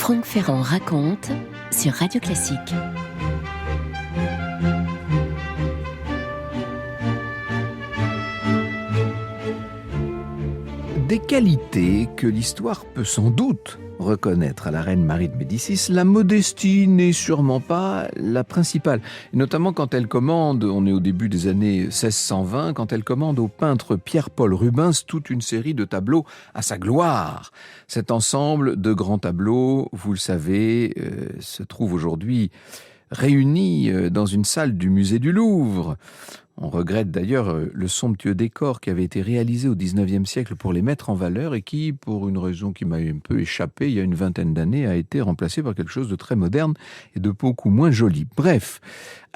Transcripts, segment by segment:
Franck Ferrand raconte sur Radio Classique. Des qualités que l'histoire peut sans doute reconnaître à la reine Marie de Médicis, la modestie n'est sûrement pas la principale. Et notamment quand elle commande, on est au début des années 1620, quand elle commande au peintre Pierre-Paul Rubens toute une série de tableaux à sa gloire. Cet ensemble de grands tableaux, vous le savez, se trouve aujourd'hui réunis dans une salle du musée du Louvre. On regrette d'ailleurs le somptueux décor qui avait été réalisé au XIXe siècle pour les mettre en valeur et qui, pour une raison qui m'a un peu échappé il y a une vingtaine d'années, a été remplacé par quelque chose de très moderne et de beaucoup moins joli. Bref,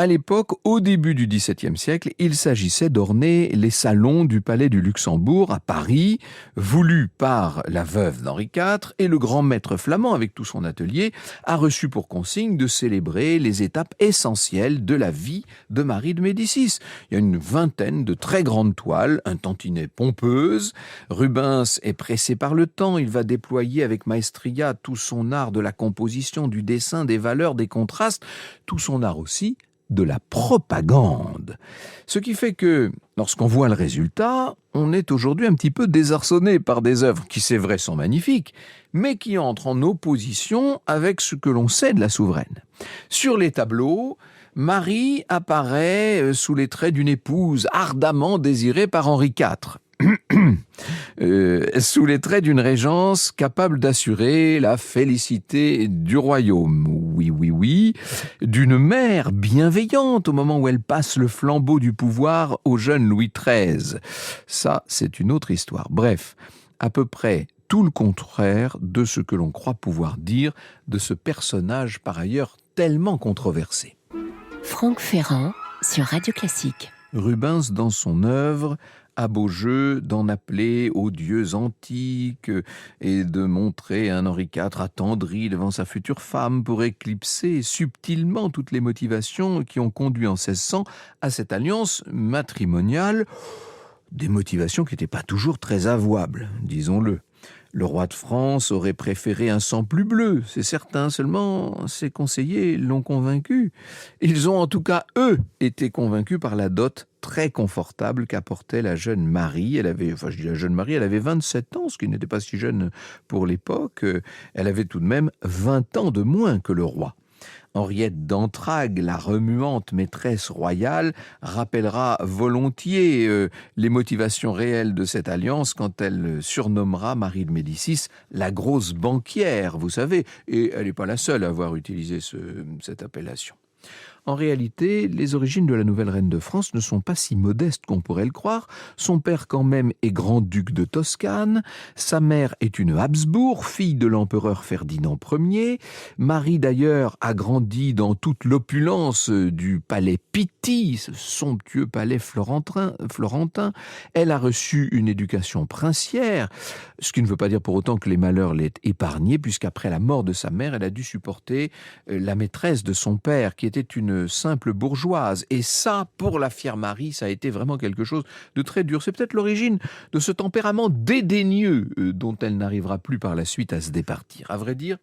à l'époque, au début du XVIIe siècle, il s'agissait d'orner les salons du Palais du Luxembourg à Paris, voulu par la veuve d'Henri IV, et le grand maître flamand, avec tout son atelier, a reçu pour consigne de célébrer les étapes essentielles de la vie de Marie de Médicis. Il y a une vingtaine de très grandes toiles, un tantinet pompeuse. Rubens est pressé par le temps, il va déployer avec maestria tout son art de la composition, du dessin, des valeurs, des contrastes, tout son art aussi de la propagande. Ce qui fait que, lorsqu'on voit le résultat, on est aujourd'hui un petit peu désarçonné par des œuvres qui, c'est vrai, sont magnifiques, mais qui entrent en opposition avec ce que l'on sait de la souveraine. Sur les tableaux, Marie apparaît sous les traits d'une épouse ardemment désirée par Henri IV. Sous les traits d'une régence capable d'assurer la félicité du royaume. Oui, d'une mère bienveillante au moment où elle passe le flambeau du pouvoir au jeune Louis XIII. Ça, c'est une autre histoire. Bref, à peu près tout le contraire de ce que l'on croit pouvoir dire de ce personnage par ailleurs tellement controversé. Franck Ferrand sur Radio Classique. Rubens, dans son œuvre, a beau jeu d'en appeler aux dieux antiques et de montrer un Henri IV attendri devant sa future femme pour éclipser subtilement toutes les motivations qui ont conduit en 1600 à cette alliance matrimoniale, des motivations qui n'étaient pas toujours très avouables, disons-le. Le roi de France aurait préféré un sang plus bleu, c'est certain, seulement ses conseillers l'ont convaincu. Ils ont en tout cas, eux, été convaincus par la dot très confortable qu'apportait la jeune Marie. Elle avait 27 ans, ce qui n'était pas si jeune pour l'époque. Elle avait tout de même 20 ans de moins que le roi. Henriette d'Entragues, la remuante maîtresse royale, rappellera volontiers les motivations réelles de cette alliance quand elle surnommera Marie de Médicis la grosse banquière, vous savez, et elle n'est pas la seule à avoir utilisé cette appellation. En réalité, les origines de la nouvelle reine de France ne sont pas si modestes qu'on pourrait le croire. Son père quand même est grand-duc de Toscane, sa mère est une Habsbourg, fille de l'empereur Ferdinand Ier. Marie d'ailleurs a grandi dans toute l'opulence du palais Pitti, ce somptueux palais florentin. Elle a reçu une éducation princière, ce qui ne veut pas dire pour autant que les malheurs l'aient épargnée, puisqu'après la mort de sa mère, elle a dû supporter la maîtresse de son père, qui était une simple bourgeoise. Et ça, pour la fière Marie, ça a été vraiment quelque chose de très dur. C'est peut-être l'origine de ce tempérament dédaigneux dont elle n'arrivera plus par la suite à se départir. À vrai dire,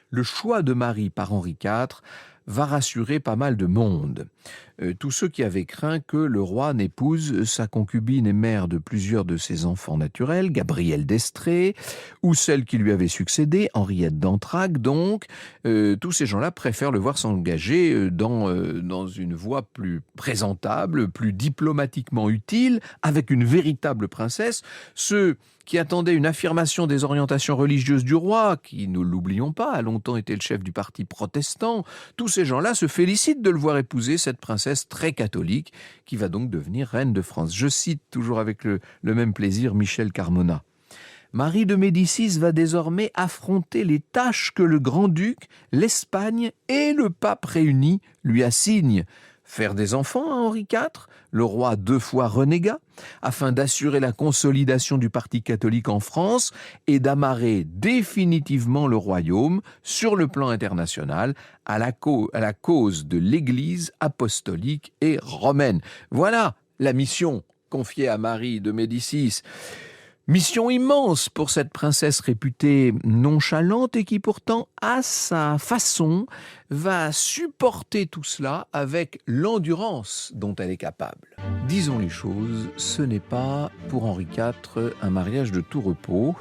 le choix de Marie par Henri IV va rassurer pas mal de monde. Tous ceux qui avaient craint que le roi n'épouse sa concubine et mère de plusieurs de ses enfants naturels, Gabrielle d'Estrées, ou celle qui lui avait succédé, Henriette d'Entragues donc, tous ces gens-là préfèrent le voir s'engager dans une voie plus présentable, plus diplomatiquement utile, avec une véritable princesse. Ceux qui attendaient une affirmation des orientations religieuses du roi, qui, ne l'oublions pas, a longtemps été le chef du parti protestant, tous ces gens-là se félicitent de le voir épouser cette princesse très catholique, qui va donc devenir reine de France. Je cite toujours avec le même plaisir Michel Carmona. Marie de Médicis va désormais affronter les tâches que le grand-duc, l'Espagne et le pape réunis lui assignent. Faire des enfants à Henri IV, le roi 2 fois renégat, afin d'assurer la consolidation du parti catholique en France et d'amarrer définitivement le royaume sur le plan international à la cause de l'Église apostolique et romaine. Voilà la mission confiée à Marie de Médicis. Mission immense pour cette princesse réputée nonchalante et qui pourtant, à sa façon, va supporter tout cela avec l'endurance dont elle est capable. Disons les choses, ce n'est pas pour Henri IV un mariage de tout repos.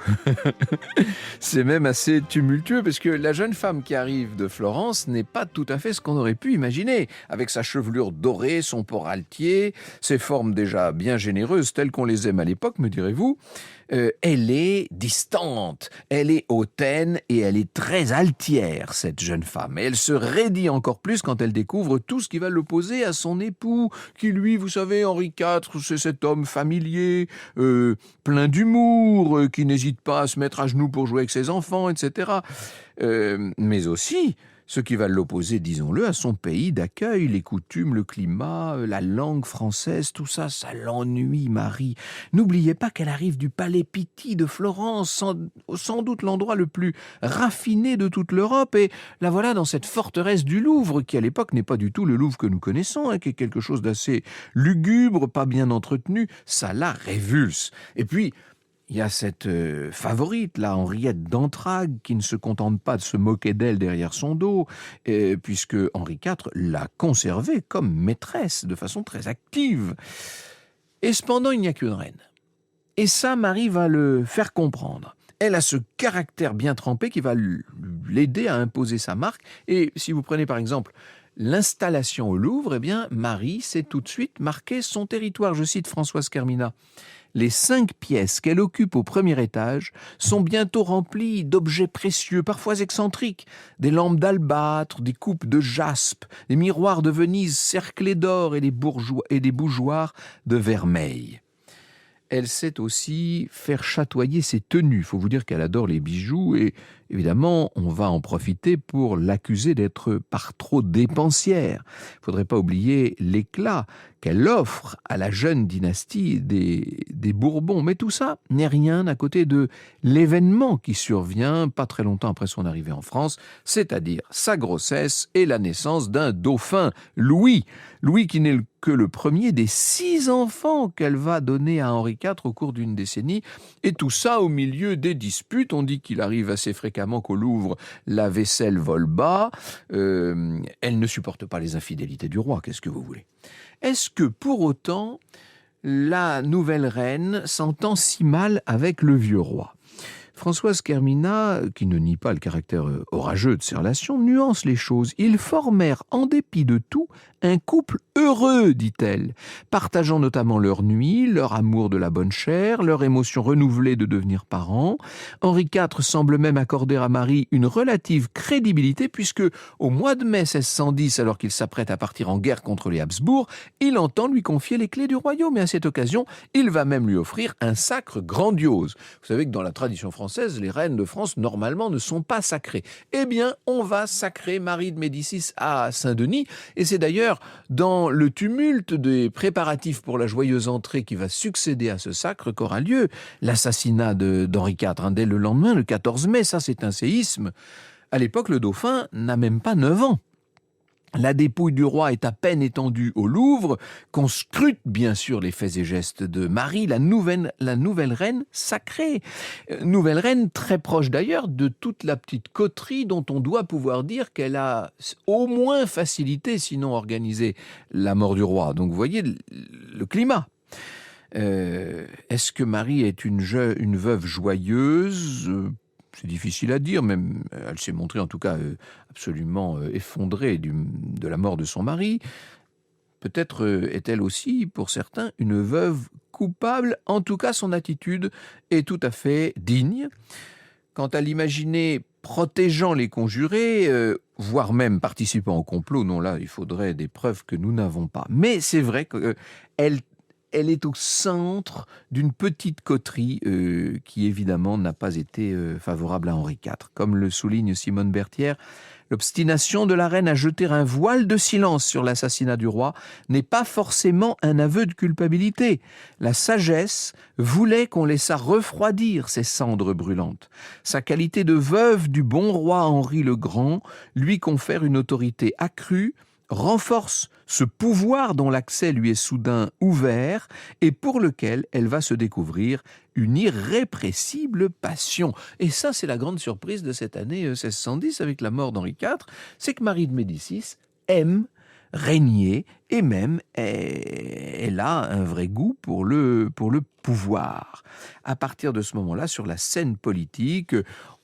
C'est même assez tumultueux parce que la jeune femme qui arrive de Florence n'est pas tout à fait ce qu'on aurait pu imaginer. Avec sa chevelure dorée, son port altier, ses formes déjà bien généreuses telles qu'on les aime à l'époque, me direz-vous, elle est distante, elle est hautaine et elle est très altière, cette jeune femme. Et elle se raidit encore plus quand elle découvre tout ce qui va l'opposer à son époux, qui lui, vous savez, Henri IV, c'est cet homme familier, plein d'humour, qui n'hésite pas à se mettre à genoux pour jouer avec ses enfants, etc. Mais aussi ce qui va l'opposer, disons-le, à son pays d'accueil, les coutumes, le climat, la langue française, tout ça, ça l'ennuie, Marie. N'oubliez pas qu'elle arrive du Palais Pitti de Florence, sans doute l'endroit le plus raffiné de toute l'Europe, et la voilà dans cette forteresse du Louvre, qui à l'époque n'est pas du tout le Louvre que nous connaissons, qui est quelque chose d'assez lugubre, pas bien entretenu, ça la révulse. Et puis, il y a cette favorite, là, Henriette d'Entragues, qui ne se contente pas de se moquer d'elle derrière son dos, puisque Henri IV l'a conservée comme maîtresse, de façon très active. Et cependant, il n'y a qu'une reine. Et ça, Marie va le faire comprendre. Elle a ce caractère bien trempé qui va l'aider à imposer sa marque. Et si vous prenez par exemple l'installation au Louvre, eh bien, Marie sait tout de suite marquer son territoire. Je cite Françoise Kermina. Les 5 pièces qu'elle occupe au premier étage sont bientôt remplies d'objets précieux, parfois excentriques, des lampes d'albâtre, des coupes de jaspe, des miroirs de Venise cerclés d'or et des bougeoirs de vermeil. Elle sait aussi faire chatoyer ses tenues. Il faut vous dire qu'elle adore les bijoux et évidemment, on va en profiter pour l'accuser d'être par trop dépensière. Il ne faudrait pas oublier l'éclat qu'elle offre à la jeune dynastie des Bourbons. Mais tout ça n'est rien à côté de l'événement qui survient pas très longtemps après son arrivée en France, c'est-à-dire sa grossesse et la naissance d'un dauphin, Louis. Louis qui n'est que le premier des 6 enfants qu'elle va donner à Henri IV au cours d'une décennie. Et tout ça au milieu des disputes. On dit qu'il arrive assez fréquemment qu'au Louvre, la vaisselle vole bas. Elle ne supporte pas les infidélités du roi, qu'est-ce que vous voulez ? Est-ce que pour autant, la nouvelle reine s'entend si mal avec le vieux roi ? Françoise Kermina, qui ne nie pas le caractère orageux de ces relations, nuance les choses. Ils formèrent, en dépit de tout, un couple heureux, dit-elle, partageant notamment leur nuit, leur amour de la bonne chair, leur émotion renouvelée de devenir parents. Henri IV semble même accorder à Marie une relative crédibilité, puisque au mois de mai 1610, alors qu'il s'apprête à partir en guerre contre les Habsbourg, il entend lui confier les clés du royaume, et à cette occasion, il va même lui offrir un sacre grandiose. Vous savez que dans la tradition française, les reines de France, normalement, ne sont pas sacrées. Eh bien, on va sacrer Marie de Médicis à Saint-Denis, et c'est d'ailleurs dans le tumulte des préparatifs pour la joyeuse entrée qui va succéder à ce sacre qu'aura lieu l'assassinat d'Henri IV. Dès le lendemain, le 14 mai, ça c'est un séisme. À l'époque, le dauphin n'a même pas 9 ans. La dépouille du roi est à peine étendue au Louvre, qu'on scrute bien sûr les faits et gestes de Marie, la nouvelle reine sacrée. Nouvelle reine très proche d'ailleurs de toute la petite coterie dont on doit pouvoir dire qu'elle a au moins facilité, sinon organisé, la mort du roi. Donc vous voyez le climat. Est-ce que Marie est une veuve joyeuse ? C'est difficile à dire, même elle s'est montrée en tout cas absolument effondrée de la mort de son mari. Peut-être est-elle aussi, pour certains, une veuve coupable. En tout cas, son attitude est tout à fait digne. Quant à l'imaginer protégeant les conjurés, voire même participant au complot, non là, il faudrait des preuves que nous n'avons pas. Mais c'est vrai qu'elle est au centre d'une petite coterie qui évidemment n'a pas été favorable à Henri IV. Comme le souligne Simone Berthière, l'obstination de la reine à jeter un voile de silence sur l'assassinat du roi n'est pas forcément un aveu de culpabilité. La sagesse voulait qu'on laissât refroidir ces cendres brûlantes. Sa qualité de veuve du bon roi Henri le Grand lui confère une autorité accrue, renforce ce pouvoir dont l'accès lui est soudain ouvert et pour lequel elle va se découvrir une irrépressible passion. Et ça, c'est la grande surprise de cette année 1610 avec la mort d'Henri IV, c'est que Marie de Médicis aime régner et même elle a un vrai goût pour le pouvoir. À partir de ce moment-là, sur la scène politique,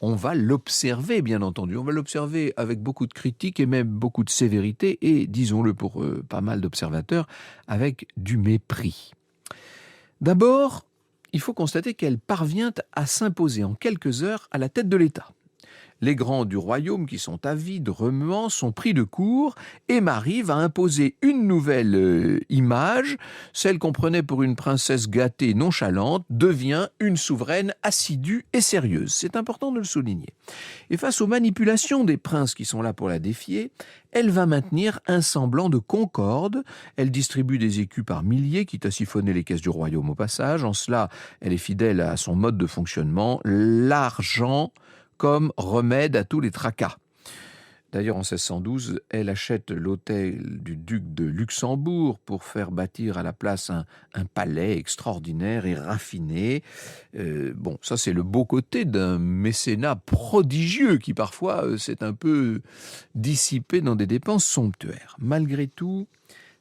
on va l'observer, bien entendu. On va l'observer avec beaucoup de critique et même beaucoup de sévérité et, disons-le pour pas mal d'observateurs, avec du mépris. D'abord, il faut constater qu'elle parvient à s'imposer en quelques heures à la tête de l'État. Les grands du royaume, qui sont avides, remuants, sont pris de court et Marie va imposer une nouvelle image. Celle qu'on prenait pour une princesse gâtée, nonchalante, devient une souveraine assidue et sérieuse. C'est important de le souligner. Et face aux manipulations des princes qui sont là pour la défier, elle va maintenir un semblant de concorde. Elle distribue des écus par milliers, quitte à siphonner les caisses du royaume au passage. En cela, elle est fidèle à son mode de fonctionnement. L'argent comme remède à tous les tracas. D'ailleurs, en 1612, elle achète l'hôtel du duc de Luxembourg pour faire bâtir à la place un palais extraordinaire et raffiné. Ça c'est le beau côté d'un mécénat prodigieux qui parfois s'est un peu dissipé dans des dépenses somptuaires. Malgré tout,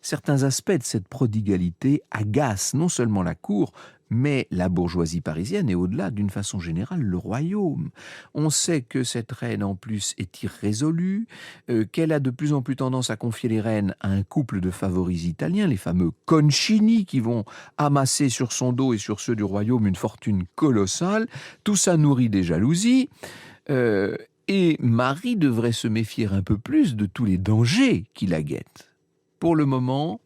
certains aspects de cette prodigalité agacent non seulement la cour, mais la bourgeoisie parisienne et au-delà, d'une façon générale, le royaume. On sait que cette reine, en plus, est irrésolue, qu'elle a de plus en plus tendance à confier les rênes à un couple de favoris italiens, les fameux Concini, qui vont amasser sur son dos et sur ceux du royaume une fortune colossale. Tout ça nourrit des jalousies. Et Marie devrait se méfier un peu plus de tous les dangers qui la guettent. Pour le moment,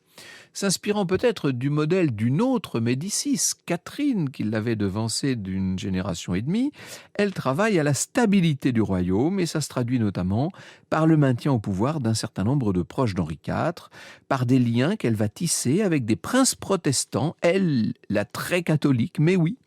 s'inspirant peut-être du modèle d'une autre Médicis, Catherine, qui l'avait devancée d'une génération et demie, elle travaille à la stabilité du royaume et ça se traduit notamment par le maintien au pouvoir d'un certain nombre de proches d'Henri IV, par des liens qu'elle va tisser avec des princes protestants, elle, la très catholique, mais oui.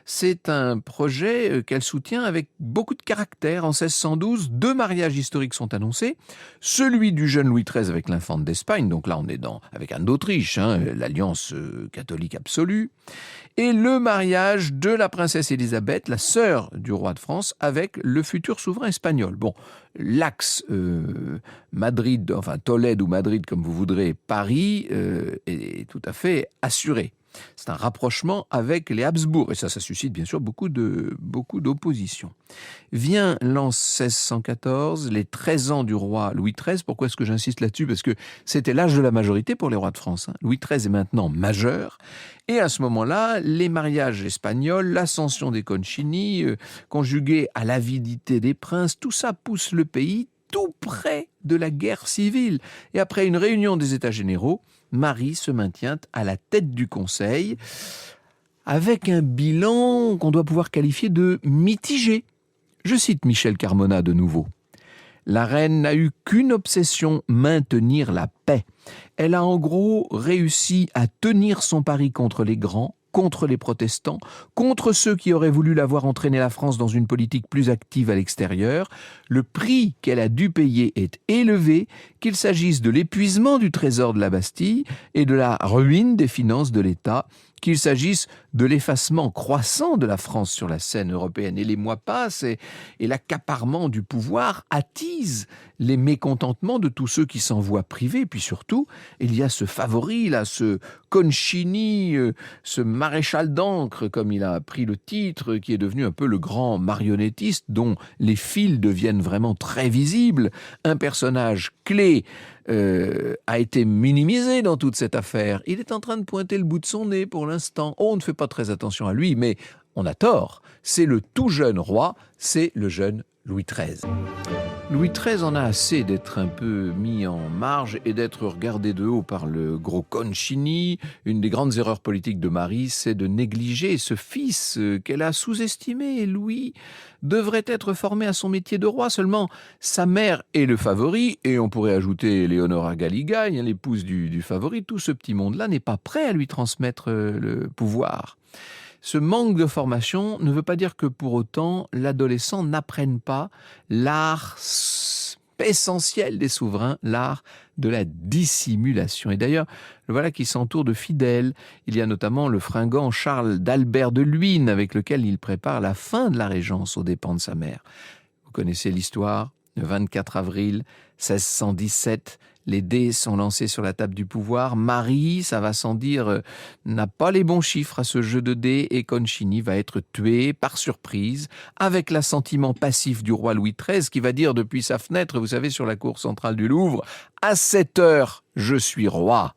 C'est un projet qu'elle soutient avec beaucoup de caractère. En 1612, 2 mariages historiques sont annoncés. Celui du jeune Louis XIII avec l'infante d'Espagne, donc là on est avec Anne d'Autriche, l'alliance catholique absolue. Et le mariage de la princesse Élisabeth, la sœur du roi de France, avec le futur souverain espagnol. Bon, l'axe Madrid, enfin Tolède ou Madrid comme vous voudrez, Paris, est tout à fait assuré. C'est un rapprochement avec les Habsbourg, et ça suscite bien sûr beaucoup d'opposition. Vient l'an 1614, les 13 ans du roi Louis XIII. Pourquoi est-ce que j'insiste là-dessus? Parce que c'était l'âge de la majorité pour les rois de France. Louis XIII est maintenant majeur, et à ce moment-là, les mariages espagnols, l'ascension des Concini, conjugués à l'avidité des princes, tout ça pousse le pays tout près de la guerre civile. Et après une réunion des États généraux, Marie se maintient à la tête du Conseil avec un bilan qu'on doit pouvoir qualifier de mitigé. Je cite Michel Carmona de nouveau. La reine n'a eu qu'une obsession, maintenir la paix. Elle a en gros réussi à tenir son pari contre les grands, contre les protestants, contre ceux qui auraient voulu la voir entraîner la France dans une politique plus active à l'extérieur. Le prix qu'elle a dû payer est élevé, qu'il s'agisse de l'épuisement du trésor de la Bastille et de la ruine des finances de l'État, qu'il s'agisse de l'effacement croissant de la France sur la scène européenne. Et les mois passent et l'accaparement du pouvoir attise les mécontentements de tous ceux qui s'en voient privés. Puis surtout, il y a ce favori, là, ce Concini, ce maréchal d'Ancre, comme il a pris le titre, qui est devenu un peu le grand marionnettiste dont les fils deviennent vraiment très visibles. Un personnage clé a été minimisé dans toute cette affaire. Il est en train de pointer le bout de son nez pour l'instant. On ne fait pas très attention à lui, mais on a tort. C'est le tout jeune roi, c'est le jeune Louis XIII. Louis XIII en a assez d'être un peu mis en marge et d'être regardé de haut par le gros Concini. Une des grandes erreurs politiques de Marie, c'est de négliger ce fils qu'elle a sous-estimé. Louis devrait être formé à son métier de roi. Seulement, sa mère est le favori, et on pourrait ajouter Léonora Galigagne, l'épouse du favori. Tout ce petit monde-là n'est pas prêt à lui transmettre le pouvoir. Ce manque de formation ne veut pas dire que pour autant l'adolescent n'apprenne pas l'art essentiel des souverains, l'art de la dissimulation. Et d'ailleurs, le voilà qui s'entoure de fidèles. Il y a notamment le fringant Charles d'Albert de Luynes, avec lequel il prépare la fin de la régence aux dépens de sa mère. Vous connaissez l'histoire. Le 24 avril 1617, les dés sont lancés sur la table du pouvoir. Marie, ça va sans dire, n'a pas les bons chiffres à ce jeu de dés et Concini va être tué par surprise avec l'assentiment passif du roi Louis XIII qui va dire depuis sa fenêtre, vous savez, sur la cour centrale du Louvre, « À cette heure, je suis roi ».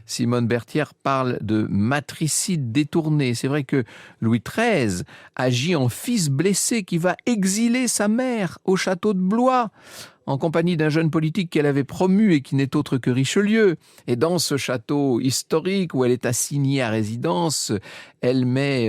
Simone Berthier parle de matricide détourné. C'est vrai que Louis XIII agit en fils blessé qui va exiler sa mère au château de Blois, en compagnie d'un jeune politique qu'elle avait promu et qui n'est autre que Richelieu. Et dans ce château historique où elle est assignée à résidence, elle met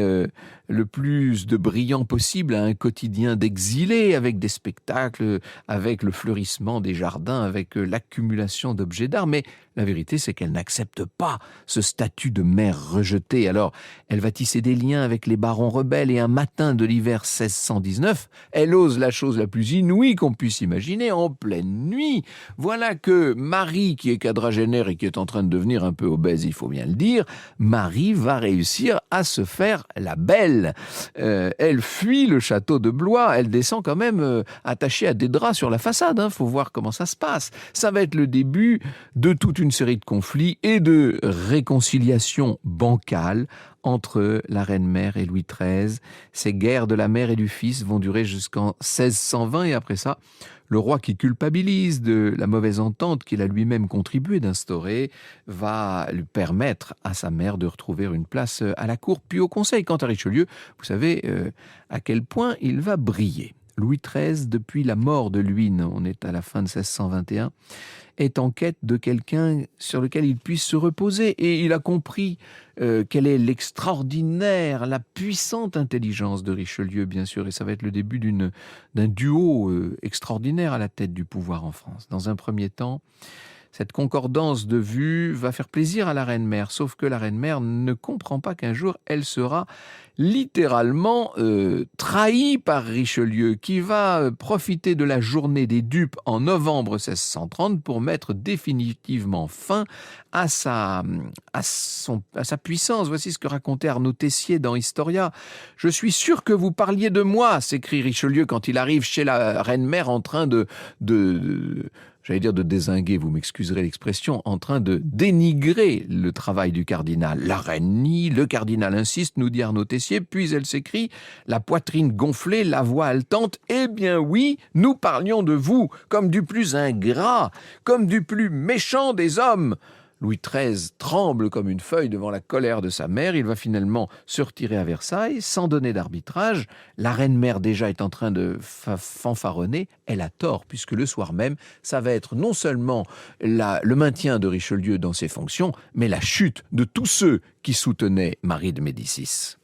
le plus de brillant possible à un quotidien d'exilés, avec des spectacles, avec le fleurissement des jardins, avec l'accumulation d'objets d'art. Mais la vérité, c'est qu'elle n'accepte pas ce statut de mère rejetée. Alors, elle va tisser des liens avec les barons rebelles et un matin de l'hiver 1619, elle ose la chose la plus inouïe qu'on puisse imaginer, en pleine nuit. Voilà que Marie, qui est quadragénaire et qui est en train de devenir un peu obèse, il faut bien le dire, Marie va réussir à se faire la belle. Elle fuit le château de Blois, elle descend quand même attachée à des draps sur la façade. Faut voir comment ça se passe. Ça va être le début de toute une série de conflits et de réconciliations bancales entre la reine-mère et Louis XIII. Ces guerres de la mère et du fils vont durer jusqu'en 1620 et après ça, le roi qui culpabilise de la mauvaise entente qu'il a lui-même contribué d'instaurer va lui permettre à sa mère de retrouver une place à la cour puis au conseil. Quant à Richelieu, vous savez à quel point il va briller. Louis XIII, depuis la mort de Luynes, on est à la fin de 1621, est en quête de quelqu'un sur lequel il puisse se reposer. Et il a compris quelle est l'extraordinaire, la puissante intelligence de Richelieu, bien sûr. Et ça va être le début d'un duo extraordinaire à la tête du pouvoir en France. Dans un premier temps, cette concordance de vues va faire plaisir à la reine-mère, sauf que la reine-mère ne comprend pas qu'un jour, elle sera littéralement trahie par Richelieu, qui va profiter de la journée des dupes en novembre 1630 pour mettre définitivement fin à sa puissance. Voici ce que racontait Arnaud Tessier dans Historia. « Je suis sûr que vous parliez de moi », s'écrie Richelieu quand il arrive chez la reine-mère en train de dézinguer, vous m'excuserez l'expression, en train de dénigrer le travail du cardinal. La reine nie, le cardinal insiste, nous dit Arnaud Tessier, puis elle s'écrie, la poitrine gonflée, la voix haletante, « Eh bien oui, nous parlions de vous, comme du plus ingrat, comme du plus méchant des hommes !» Louis XIII tremble comme une feuille devant la colère de sa mère. Il va finalement se retirer à Versailles sans donner d'arbitrage. La reine-mère déjà est en train de fanfaronner. Elle a tort puisque le soir même, ça va être non seulement le maintien de Richelieu dans ses fonctions, mais la chute de tous ceux qui soutenaient Marie de Médicis.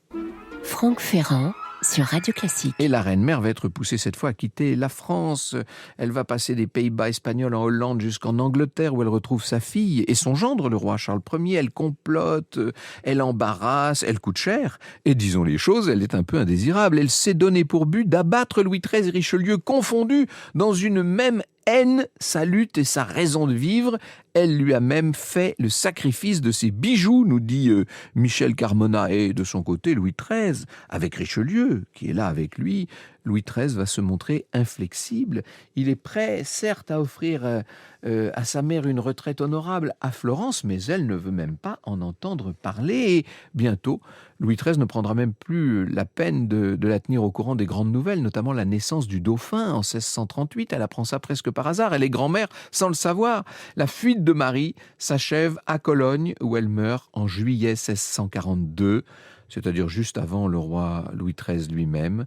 Franck Ferrand sur Radio Classique. Et la reine-mère va être poussée cette fois à quitter la France. Elle va passer des Pays-Bas espagnols en Hollande jusqu'en Angleterre où elle retrouve sa fille et son gendre, le roi Charles Ier. Elle complote, elle embarrasse, elle coûte cher. Et disons les choses, elle est un peu indésirable. Elle s'est donné pour but d'abattre Louis XIII et Richelieu confondus dans une même haine, sa lutte et sa raison de vivre. Elle lui a même fait le sacrifice de ses bijoux, nous dit Michel Carmona. Et de son côté, Louis XIII, avec Richelieu, qui est là avec lui, Louis XIII va se montrer inflexible. Il est prêt, certes, à offrir à sa mère une retraite honorable à Florence, mais elle ne veut même pas en entendre parler. Et bientôt, Louis XIII ne prendra même plus la peine de la tenir au courant des grandes nouvelles, notamment la naissance du dauphin en 1638. Elle apprend ça presque par hasard. Elle est grand-mère sans le savoir. La fuite de Marie s'achève à Cologne, où elle meurt en juillet 1642. C'est-à-dire juste avant le roi Louis XIII lui-même.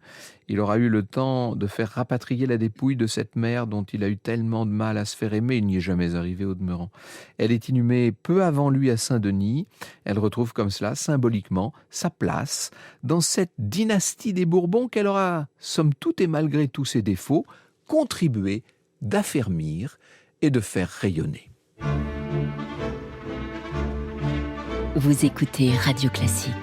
Il aura eu le temps de faire rapatrier la dépouille de cette mère dont il a eu tellement de mal à se faire aimer, il n'y est jamais arrivé au demeurant. Elle est inhumée peu avant lui à Saint-Denis. Elle retrouve comme cela, symboliquement, sa place dans cette dynastie des Bourbons qu'elle aura, somme toute et malgré tous ses défauts, contribué d'affermir et de faire rayonner. Vous écoutez Radio Classique.